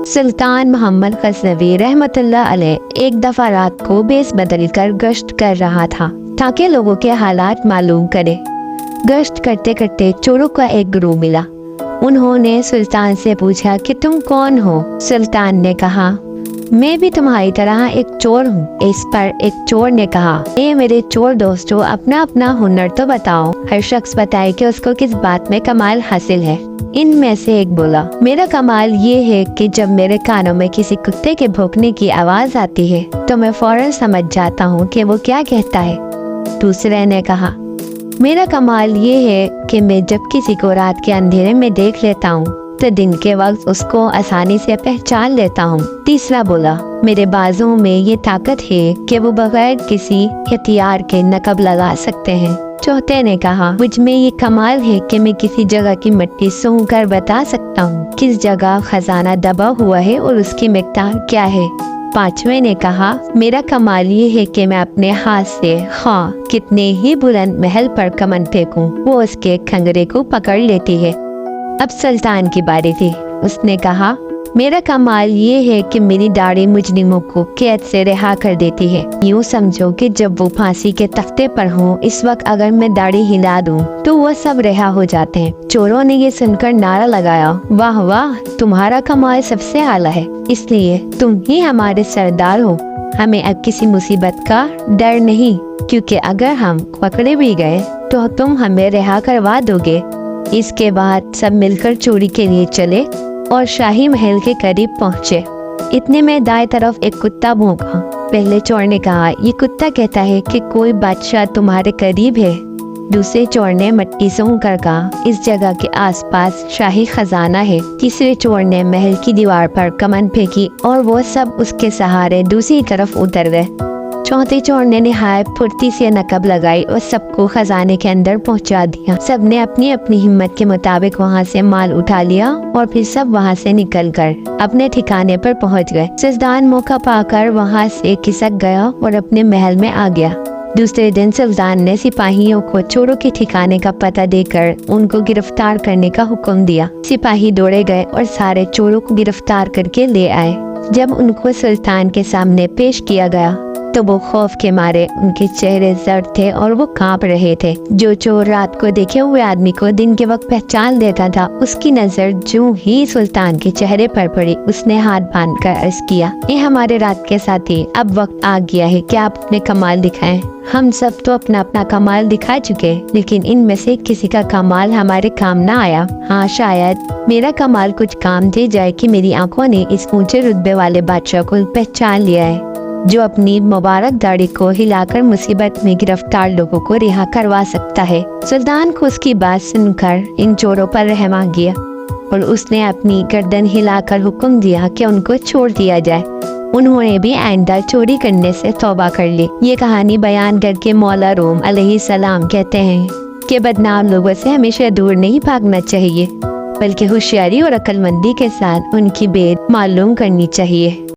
सुल्तान मोहम्मद गजनवी रहमतुल्लाह अलैह एक दफा रात को बेस बदल कर गश्त कर रहा था ताकि लोगों के हालात मालूम करे। गश्त करते करते चोरों का एक गिरोह मिला। उन्होंने सुल्तान से पूछा कि तुम कौन हो? सुल्तान ने कहा, मैं भी तुम्हारी तरह एक चोर हूँ। इस पर एक चोर ने कहा, ए मेरे चोर दोस्तों, अपना अपना हुनर तो बताओ। हर शख्स बताए कि उसको किस बात में कमाल हासिल है। इनमें से एक बोला, मेरा कमाल ये है कि जब मेरे कानों में किसी कुत्ते के भौंकने की आवाज आती है तो मैं फौरन समझ जाता हूँ कि वो क्या कहता है। दूसरे ने कहा, मेरा कमाल ये है कि मैं जब किसी को रात के अंधेरे में देख लेता हूँ तो दिन के वक्त उसको आसानी से पहचान लेता हूँ। तीसरा बोला, मेरे बाजों में ये ताकत है कि वो बगैर किसी हथियार के नकब लगा सकते हैं। चौथे ने कहा, मुझ में ये कमाल है कि मैं किसी जगह की मिट्टी सूंघ कर बता सकता हूँ किस जगह खजाना दबा हुआ है और उसकी मिकदार क्या है। पांचवें ने कहा, मेरा कमाल ये है कि मैं अपने हाथ से कितने ही बुलंद महल पर कमन फेंकूं, वो उसके खंगरे को पकड़ लेती है। अब सुल्तान की बारी थी। उसने कहा, मेरा कमाल ये है कि मेरी दाढ़ी मुजरिमों को कैद से रिहा कर देती है। यूँ समझो कि जब वो फांसी के तख्ते पर हों, इस वक्त अगर मैं दाढ़ी हिला दूं तो वो सब रिहा हो जाते हैं। चोरों ने ये सुनकर नारा लगाया, वाह वाह, तुम्हारा कमाल सबसे आला है, इसलिए तुम ही हमारे सरदार हो। हमें अब किसी मुसीबत का डर नहीं, क्योंकि अगर हम पकड़े भी गए तो तुम हमें रिहा करवा दोगे। इसके बाद सब मिलकर चोरी के लिए चले और शाही महल के करीब पहुँचे। इतने में दाएं तरफ एक कुत्ता भौंका। पहले चोर ने कहा, ये कुत्ता कहता है कि कोई बादशाह तुम्हारे करीब है। दूसरे चोर ने मिट्टी सूंघ कर कहा, इस जगह के आसपास शाही खजाना है। तीसरे चोर ने महल की दीवार पर कमन फेंकी और वो सब उसके सहारे दूसरी तरफ उतर गए। चौथे चोर ने निहायत फुर्ती से नकब लगाई और सबको खजाने के अंदर पहुंचा दिया। सबने अपनी अपनी हिम्मत के मुताबिक वहां से माल उठा लिया और फिर सब वहां से निकलकर अपने ठिकाने पर पहुंच गए। सुल्तान मौका पाकर वहां से खिसक गया और अपने महल में आ गया। दूसरे दिन सुल्तान ने सिपाहियों को चोरों के ठिकाने का पता देकर उनको गिरफ्तार करने का हुक्म दिया। सिपाही दौड़े गए और सारे चोरों को गिरफ्तार करके ले आए। जब उनको सुल्तान के सामने पेश किया गया तो वो खौफ के मारे उनके चेहरे जर्द थे और वो कांप रहे थे। जो चोर रात को देखे हुए आदमी को दिन के वक्त पहचान लेता था, उसकी नजर जो ही सुल्तान के चेहरे पर पड़ी, उसने हाथ बांध कर अर्ज किया, ये हमारे रात के साथी, अब वक्त आ गया है कि आप अपने कमाल दिखाएं। हम सब तो अपना अपना कमाल दिखा चुके, लेकिन इनमें से किसी का कमाल हमारे काम ना आया। हाँ, शायद मेरा कमाल कुछ काम दे जाए कि मेरी आंखों ने इस ऊंचे रुतबे वाले बादशाह को पहचान लिया है, जो अपनी मुबारक दाढ़ी को हिलाकर मुसीबत में गिरफ्तार लोगों को रिहा करवा सकता है। सुल्तान को उसकी बात सुनकर इन चोरों पर रहम आ गया और उसने अपनी गर्दन हिलाकर हुक्म दिया कि उनको छोड़ दिया जाए। उन्होंने भी आइंदा चोरी करने से तौबा कर ली। ये कहानी बयान करके मौला रूम अलैहिस्सलाम कहते हैं कि बदनाम लोगों से हमेशा दूर नहीं भागना चाहिए, बल्कि होशियारी और अक्लमंदी के साथ उनकी बेद मालूम करनी चाहिए।